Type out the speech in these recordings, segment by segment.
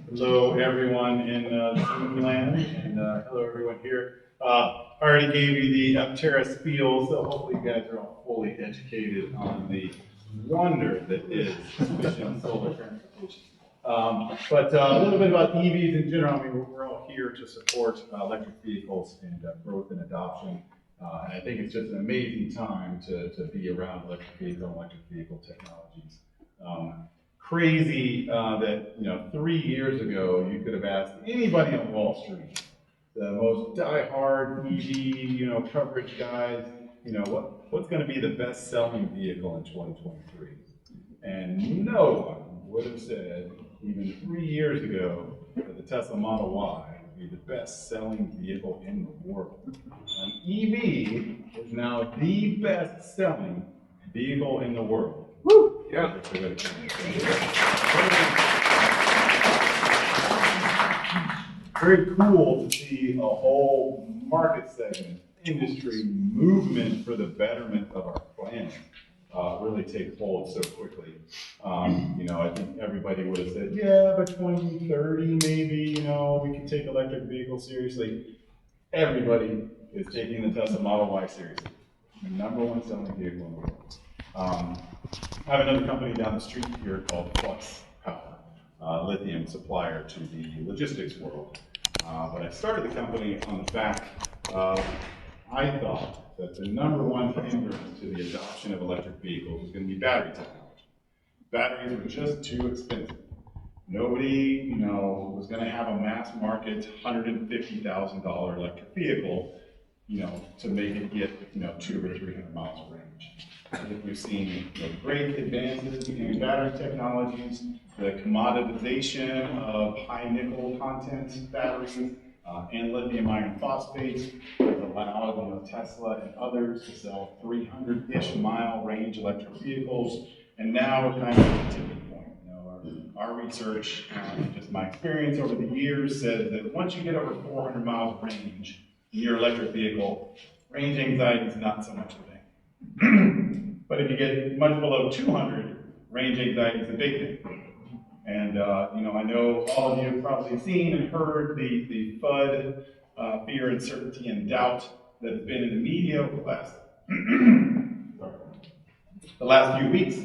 Hello, everyone in Zoom land, and hello, everyone here. I already gave you the Aptera spiel, so hopefully you guys are all fully educated on the wonder that is efficient solar transportation. But a little bit about EVs in general. I mean, we're all here to support electric vehicles and growth and adoption. And I think it's just an amazing time to be around electric vehicle technologies. Crazy that 3 years ago you could have asked anybody on Wall Street, the most die-hard EV coverage guys, what's going to be the best-selling vehicle in 2023, and no one would have said even 3 years ago that the Tesla Model Y would be the best-selling vehicle in the world. An EV is now the best-selling vehicle in the world. Woo! Yeah. Very cool to see a whole market segment, industry movement for the betterment of our planet really take hold so quickly. I think everybody would have said, yeah, by 2030 maybe, we can take electric vehicles seriously. Everybody is taking the Tesla Model Y seriously. The #1 selling vehicle in the world. I have another company down the street here called Flux Power, lithium supplier to the logistics world. But I started the company on the fact I thought that the #1 hindrance to the adoption of electric vehicles was going to be battery technology. Batteries were just too expensive. Nobody, was going to have a mass market $150,000 electric vehicle, to make it get, 200 or 300 miles of range. I think we've seen great advances in battery technologies, the commoditization of high nickel content batteries and lithium iron phosphate has allowed Tesla and others to sell 300-ish mile range electric vehicles, and now we're kind of at a tipping point. Our research, just my experience over the years, says that once you get over 400 miles of range in your electric vehicle, range anxiety is not so much a thing. But if you get much below 200, range anxiety is a big thing. And I know all of you have probably seen and heard the FUD, fear, uncertainty, and doubt that has been in the media over the last few weeks.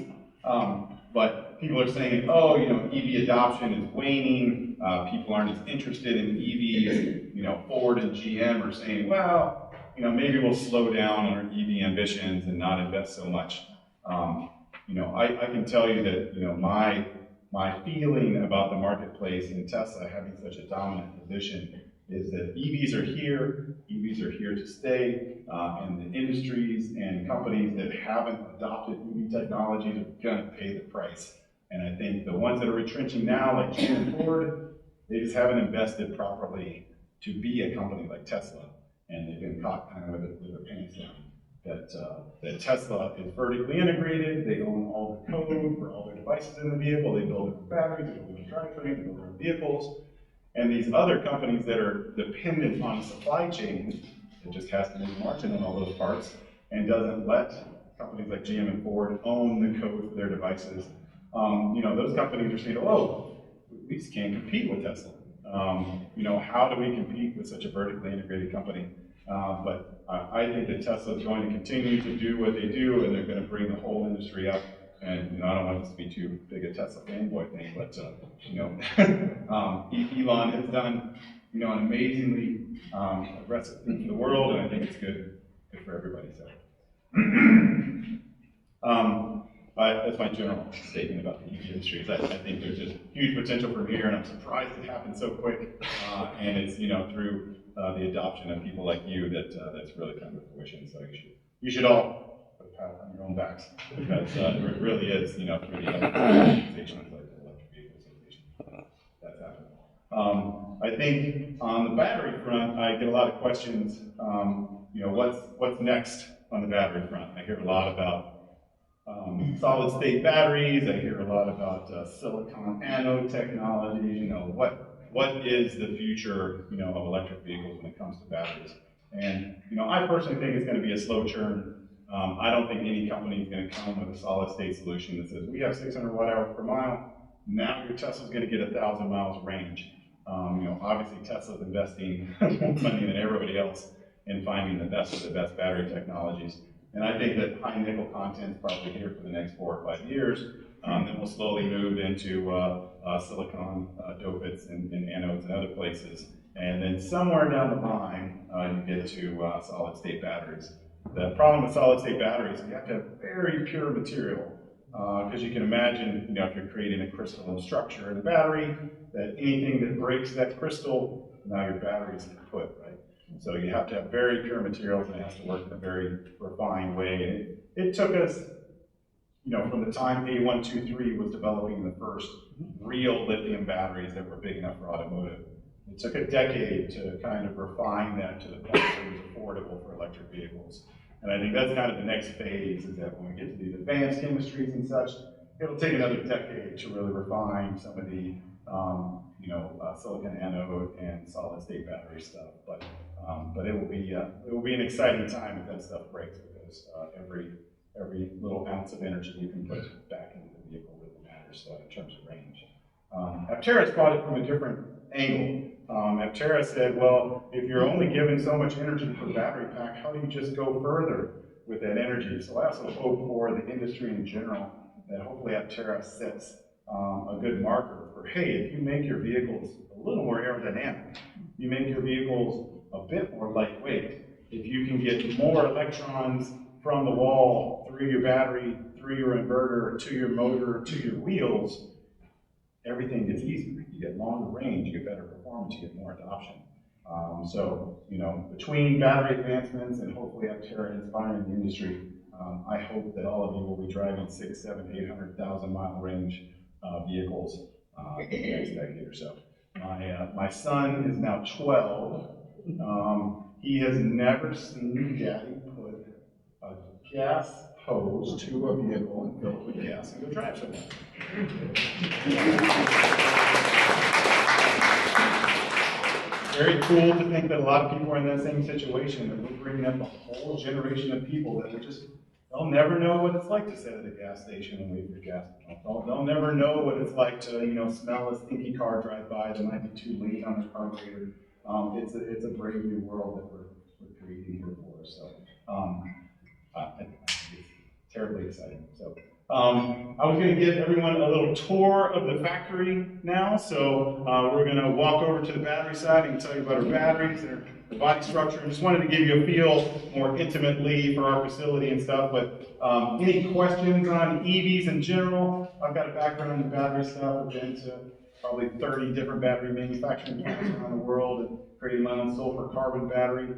But people are saying, EV adoption is waning. People aren't as interested in EVs. Ford and GM are saying, well, maybe we'll slow down on our EV ambitions and not invest so much. I can tell you that, my feeling about the marketplace in Tesla having such a dominant position is that EVs are here to stay, and the industries and companies that haven't adopted EV technologies are going to pay the price. And I think the ones that are retrenching now, like GM and Ford, they just haven't invested properly to be a company like Tesla, and they've been caught kind of with their pants down. That Tesla is vertically integrated, they own all the code for all their devices in the vehicle, they build their batteries, they build their drivetrain, they build their vehicles. And these other companies that are dependent on a supply chain that just has to make margin on all those parts and doesn't let companies like GM and Ford own the code for their devices, those companies are saying, we just can't compete with Tesla. How do we compete with such a vertically integrated company? But I think that Tesla is going to continue to do what they do, and they're going to bring the whole industry up. And I don't want this to be too big a Tesla fanboy thing, but Elon has done an amazingly aggressive thing for the world, and I think it's good for everybody. So that's my general statement about the EV industry. I think there's just huge potential from here, and I'm surprised it happened so quick. And it's through the adoption of people like you that's really come to fruition. So you should all put a pat on your own backs, because it really is through the organizations like the Electric Vehicle Association that's happened. I think on the battery front, I get a lot of questions. What's next on the battery front? I hear a lot about solid state batteries. I hear a lot about silicon anode technology. What is the future, of electric vehicles when it comes to batteries? And I personally think it's going to be a slow churn. I don't think any company is going to come with a solid state solution that says we have 600 watt hours per mile. now your Tesla's going to get 1,000 miles range. Obviously Tesla's investing more money than everybody else in finding the best of the best battery technologies. And I think that high nickel content is probably here for the next 4 or 5 years. Then we'll slowly move into silicon dopates and anodes and other places. And then somewhere down the line, you get to solid state batteries. The problem with solid state batteries is you have to have very pure material. Because you can imagine, if you're creating a crystalline structure in a battery, that anything that breaks that crystal, now your battery's kaput, right? So you have to have very pure materials, and it has to work in a very refined way. And it took us, from the time A123 was developing the first real lithium batteries that were big enough for automotive, it took a decade to kind of refine that to the point where it was affordable for electric vehicles. And I think that's kind of the next phase, is that when we get to these advanced chemistries and such, it'll take another decade to really refine some of the, silicon anode and solid state battery stuff. But it will be an exciting time if that stuff breaks, because every little ounce of energy you can put back into the vehicle really matters in terms of range. Aptera's brought it from a different angle. Aptera said, well, if you're only given so much energy per battery pack, how do you just go further with that energy? So I also hope for the industry in general that hopefully Aptera sets a good marker for, hey, if you make your vehicles a little more aerodynamic, you make your vehicles a bit more lightweight, if you can get more electrons from the wall through your battery, through your inverter, to your motor, to your wheels, everything gets easier. You get longer range, you get better performance, you get more adoption. Between battery advancements and hopefully Aptera inspiring the industry, I hope that all of you will be driving 600, 700, 800,000 mile range vehicles in the next decade or so. My son is now 12. He has never seen Daddy put a gas hose to a vehicle and fill it with gas and go drive somewhere. Very cool to think that a lot of people are in that same situation, that we're bringing up a whole generation of people that they'll never know what it's like to sit at a gas station and wait for gas. They'll never know what it's like to smell a stinky car drive by that might be too late on their carburetor. It's a brave new world that we're creating here for us. So I think it's terribly exciting. So I was going to give everyone a little tour of the factory now. So we're going to walk over to the battery side and tell you about our batteries and the body structure. I just wanted to give you a feel more intimately for our facility and stuff. But any questions on EVs in general? I've got a background in battery stuff. I've been to probably 30 different battery manufacturing plants around the world and created my own sulfur carbon battery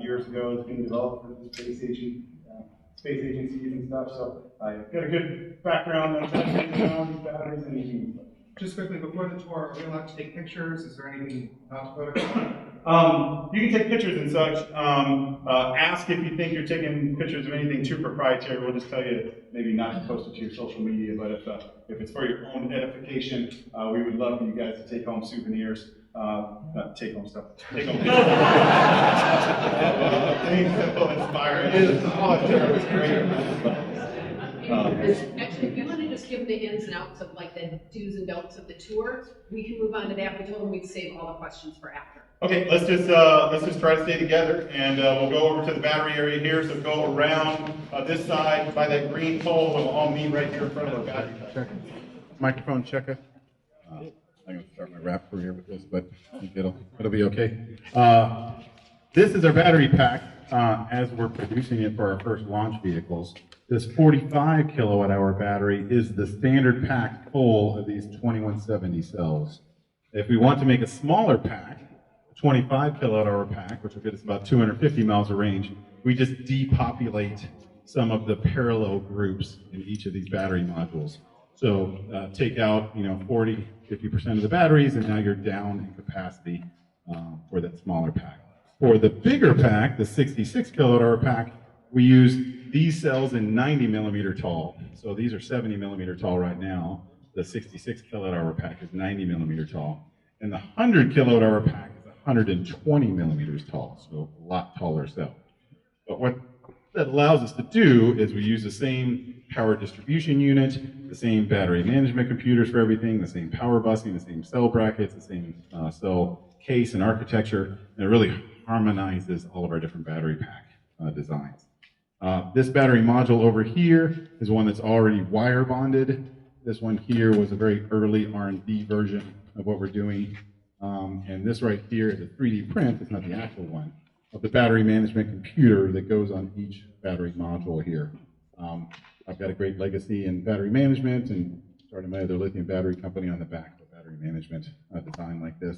years ago. It's being developed for the space agencies and stuff. So I've got a good background on these batteries and EVs. Just quickly, before the tour, are we allowed to take pictures? Is there anything not to photo? You can take pictures and such. Ask if you think you're taking pictures of anything too proprietary. We'll just tell you maybe not to post it to your social media, but if it's for your own edification, we would love for you guys to take home souvenirs. Not take home stuff. Take home pictures. Things that will inspire you. It's great. Actually, if you want to just give the ins and outs of the do's and don'ts of the tour, we can move on to that. We told them we'd save all the questions for after. Okay, let's just try to stay together, and we'll go over to the battery area here. So go around this side by that green pole, and we'll all meet right here in front of our battery. Check. Microphone checker. I'm going to start my rap career with this, but I think it'll be okay. This is our battery pack as we're producing it for our first launch vehicles. This 45 kilowatt hour battery is the standard pack full of these 2170 cells. If we want to make a smaller pack, a 25 kilowatt hour pack, which will get us about 250 miles of range, we just depopulate some of the parallel groups in each of these battery modules. So take out 40, 50% of the batteries, and now you're down in capacity for that smaller pack. For the bigger pack, the 66 kilowatt hour pack, we use these cells in 90 millimeter tall. So these are 70 millimeter tall right now. The 66 kilowatt hour pack is 90 millimeter tall. And the 100 kilowatt hour pack is 120 millimeters tall, so a lot taller cell. But what that allows us to do is we use the same power distribution unit, the same battery management computers for everything, the same power busing, the same cell brackets, the same cell case and architecture, and it really harmonizes all of our different battery pack designs. This battery module over here is one that's already wire bonded. This one here was a very early R&D version of what we're doing. And this right here is a 3D print, it's not the actual one, of the battery management computer that goes on each battery module here. I've got a great legacy in battery management and started my other lithium battery company on the back of a battery management design like this.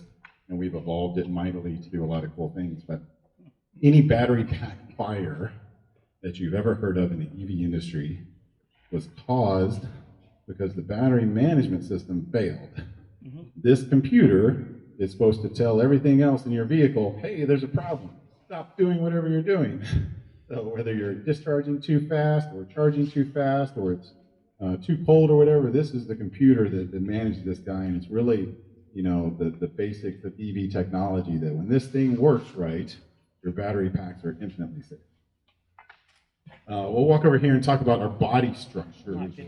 And we've evolved it mightily to do a lot of cool things. But any battery pack fire that you've ever heard of in the EV industry was caused because the battery management system failed. This computer is supposed to tell everything else in your vehicle, hey, there's a problem. Stop doing whatever you're doing. So whether you're discharging too fast or charging too fast or it's too cold or whatever, this is the computer that manages this guy, and it's really, you know, the basics of EV technology that when this thing works right, your battery packs are infinitely safe. We'll walk over here and talk about our body structure. This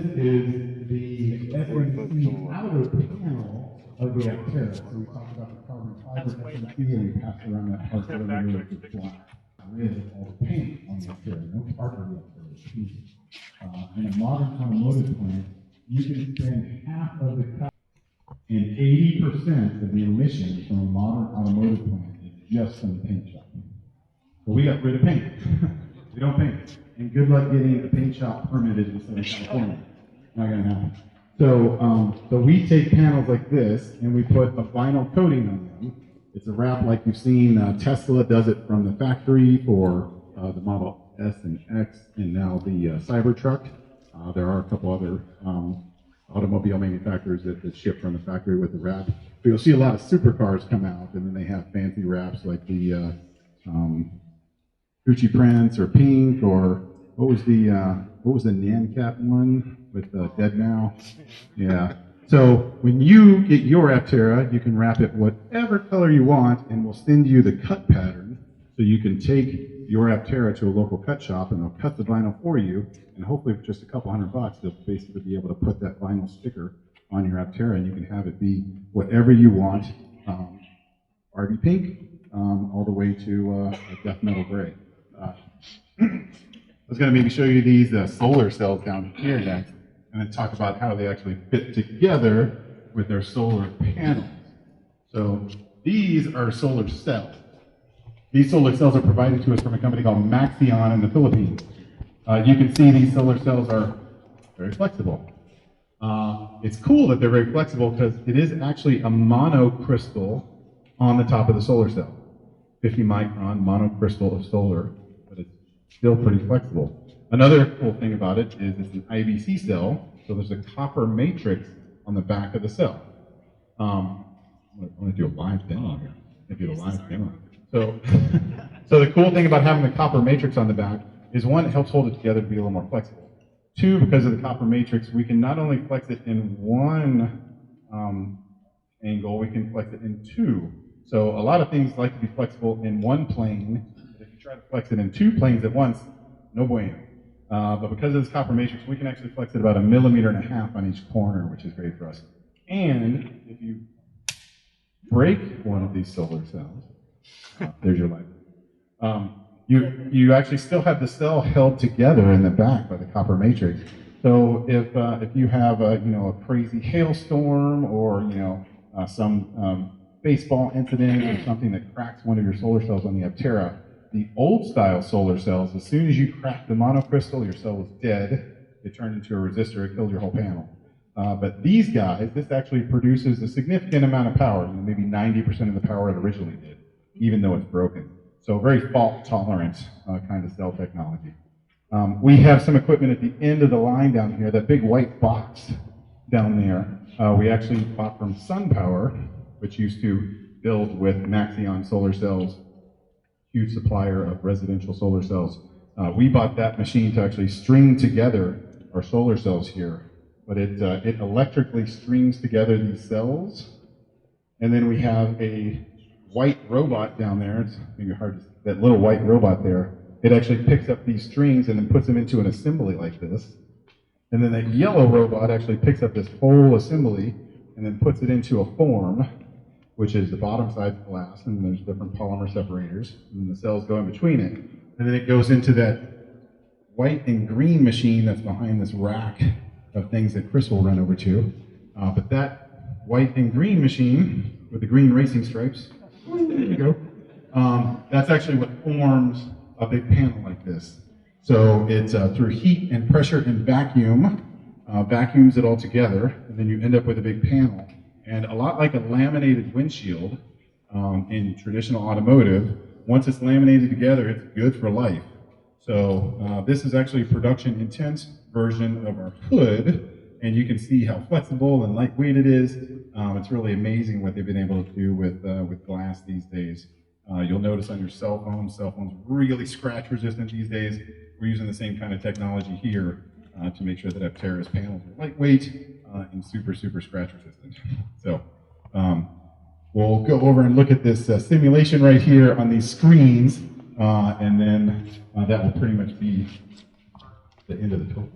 is the SMC outer panel of the Aptera. So we talked about the carbon fiber SMC and we passed around that part where we were flat. With all the paint on the Aptera, no part of the Aptera is painted. In a modern automotive plant, you can spend half of the cost and 80% of the emissions from a modern automotive plant is just from the paint shop. Well, we got rid of paint. We don't paint. And good luck getting a paint shop permitted in Southern California. Not gonna happen. So we take panels like this and we put a vinyl coating on them. It's a wrap like you've seen Tesla does it from the factory for the Model S and X and now the Cybertruck. There are a couple other automobile manufacturers that ship from the factory with the wrap. But you'll see a lot of supercars come out and then they have fancy wraps like the Gucci Prince or Pink, or what was the Nancat one with Dead Now? Yeah. So when you get your Aptera, you can wrap it whatever color you want, and we'll send you the cut pattern so you can take your Aptera to a local cut shop, and they'll cut the vinyl for you, and hopefully for just a couple $100, they'll basically be able to put that vinyl sticker on your Aptera, and you can have it be whatever you want, Barbie pink, all the way to a death metal gray. I was going to maybe show you these solar cells down here next, and then talk about how they actually fit together with their solar panels. So these are solar cells. These solar cells are provided to us from a company called Maxion in the Philippines. You can see these solar cells are very flexible. It's cool that they're very flexible because it is actually a monocrystal on the top of the solar cell. 50 micron monocrystal of solar, but it's still pretty flexible. Another cool thing about it is it's an IBC cell, so there's a copper matrix on the back of the cell. I'm going to do a live demo here. So the cool thing about having the copper matrix on the back is one, it helps hold it together to be a little more flexible. Two, because of the copper matrix, we can not only flex it in one angle, we can flex it in two. So a lot of things like to be flexible in one plane. If you try to flex it in two planes at once, no bueno. But because of this copper matrix, we can actually flex it about 1.5 millimeters on each corner, which is great for us. And if you break one of these solar cells, there's your light. You actually still have the cell held together in the back by the copper matrix. So if you have a crazy hailstorm or some baseball incident or something that cracks one of your solar cells on the Aptera, the old style solar cells, as soon as you crack the monocrystal, your cell was dead. It turned into a resistor, it killed your whole panel. But these guys, this actually produces a significant amount of power, maybe 90% of the power it originally did, even though it's broken. So very fault tolerant kind of cell technology. We have some equipment at the end of the line down here, that big white box down there. We actually bought from SunPower, which used to build with Maxion solar cells, huge supplier of residential solar cells. We bought that machine to actually string together our solar cells here, but it electrically strings together these cells, and then we have a white robot down there, it's maybe hard to see, that little white robot there, it actually picks up these strings and then puts them into an assembly like this. And then that yellow robot actually picks up this whole assembly and then puts it into a form, which is the bottom side's glass, and there's different polymer separators, and the cells go in between it. And then it goes into that white and green machine that's behind this rack of things that Chris will run over to. But that white and green machine with the green racing stripes, there you go, that's actually what forms a big panel like this. So it's through heat and pressure and vacuum, vacuums it all together, and then you end up with a big panel. And a lot like a laminated windshield in traditional automotive, once it's laminated together, it's good for life. So this is actually a production intense version of our hood, and you can see how flexible and lightweight it is. It's really amazing what they've been able to do with glass these days. You'll notice on your cell phones really scratch resistant these days. We're using the same kind of technology here to make sure that Aptera's panels are lightweight and super scratch resistant. So we'll go over and look at this simulation right here on these screens, and then that will pretty much be the end of the talk.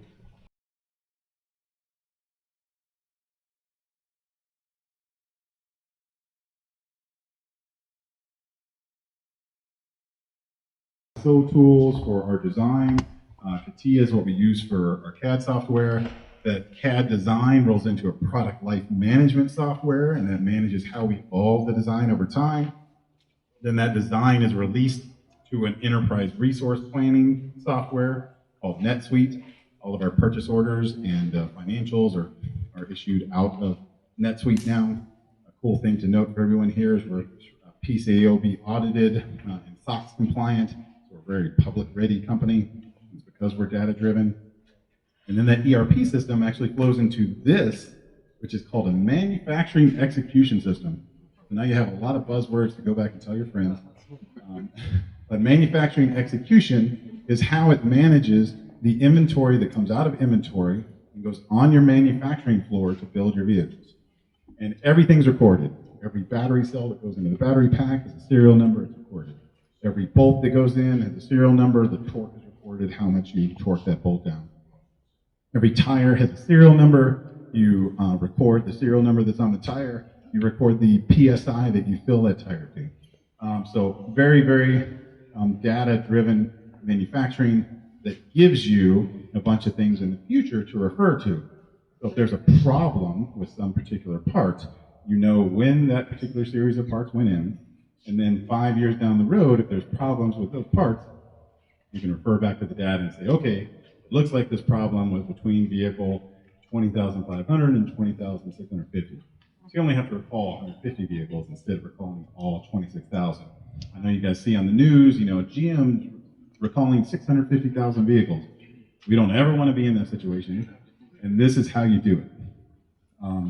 Tools for our design. CATIA is what we use for our CAD software. That CAD design rolls into a product life management software, and that manages how we evolve the design over time. Then that design is released to an enterprise resource planning software called NetSuite. All of our purchase orders and financials are issued out of NetSuite now. A cool thing to note for everyone here is we're PCAOB audited and SOX compliant. We're a very public-ready company. It's because we're data-driven. And then that ERP system actually flows into this, which is called a manufacturing execution system. So now you have a lot of buzzwords to go back and tell your friends. But manufacturing execution is how it manages the inventory that comes out of inventory and goes on your manufacturing floor to build your vehicles. And everything's recorded. Every battery cell that goes into the battery pack has a serial number, it's recorded. Every bolt that goes in has a serial number, the torque is recorded, how much you torque that bolt down. Every tire has a serial number, you record the serial number that's on the tire, you record the PSI that you fill that tire to. So very data-driven manufacturing that gives you a bunch of things in the future to refer to. So if there's a problem with some particular part, you know when that particular series of parts went in, and then 5 years down the road, if there's problems with those parts, you can refer back to the data and say, okay, it looks like this problem was between vehicle 20,500 and 20,650. So you only have to recall 150 vehicles instead of recalling all 26,000. I know you guys see on the news, GM's recalling 650,000 vehicles. We don't ever want to be in that situation, and this is how you do it.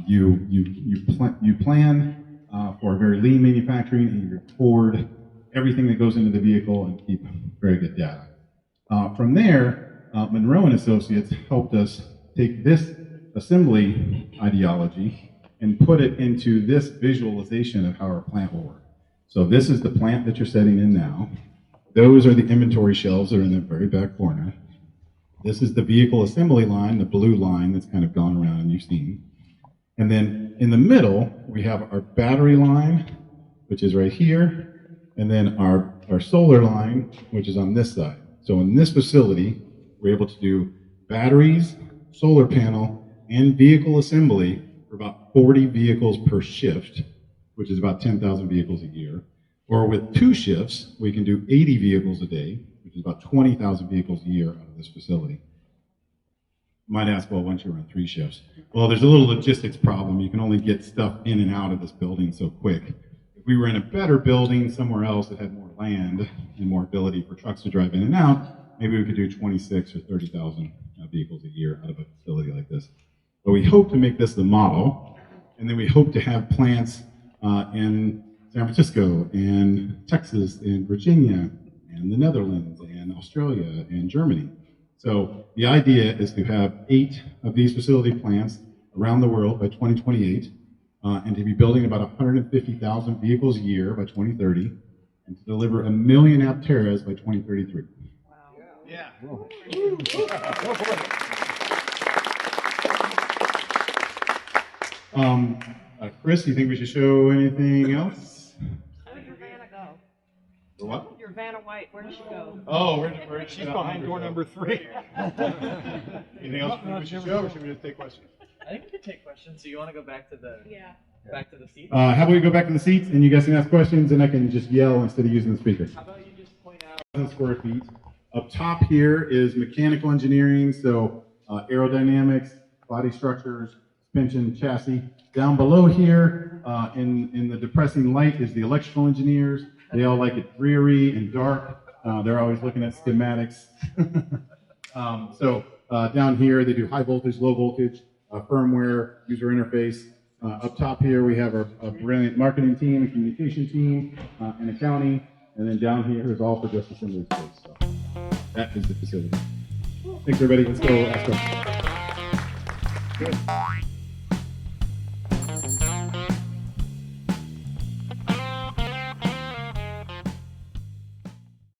You plan for very lean manufacturing, and you record everything that goes into the vehicle and keep very good data. From there, Monroe and Associates helped us take this assembly ideology and put it into this visualization of how our plant will work. So this is the plant that you're setting in now. Those are the inventory shelves that are in the very back corner. This is the vehicle assembly line, the blue line that's kind of gone around and you've seen. And then in the middle, we have our battery line, which is right here, and then our solar line, which is on this side. So in this facility, we're able to do batteries, solar panel, and vehicle assembly for about 40 vehicles per shift, which is about 10,000 vehicles a year. Or with 2 shifts, we can do 80 vehicles a day, which is about 20,000 vehicles a year out of this facility. You might ask, well, why don't you run 3 shifts? Well, there's a little logistics problem. You can only get stuff in and out of this building so quick. If we were in a better building somewhere else that had more land and more ability for trucks to drive in and out, maybe we could do 26 or 30,000 vehicles a year out of a facility like this. But we hope to make this the model, and then we hope to have plants in San Francisco, and Texas, and Virginia, and the Netherlands, and Australia, and Germany. So the idea is to have 8 of these facility plants around the world by 2028. and to be building about 150,000 vehicles a year by 2030, and to deliver 1 million Apteras by 2033. Yeah. Chris, you think we should show anything else? Where did your Vanna go? The what? Your Vanna White, where did she go? Oh, She's behind door number 3. Anything else we should show, or should we just take questions? I think we could take questions. So you want to go back to the seat? How about we go back to the seats and you guys can ask questions and I can just yell instead of using the speaker. How about you just point out? 1,000 square feet. Up top here is mechanical engineering, so aerodynamics, body structures, suspension, chassis. Down below here, in the depressing light, is the electrical engineers. They all like it dreary and dark. They're always looking at schematics. Down here, they do high voltage, low voltage, firmware, user interface. Up top here, we have our brilliant marketing team, and communication team, and accounting. And then down here is all for just assembly space. So that is the facility. Thanks, everybody. Let's go ask questions. Good.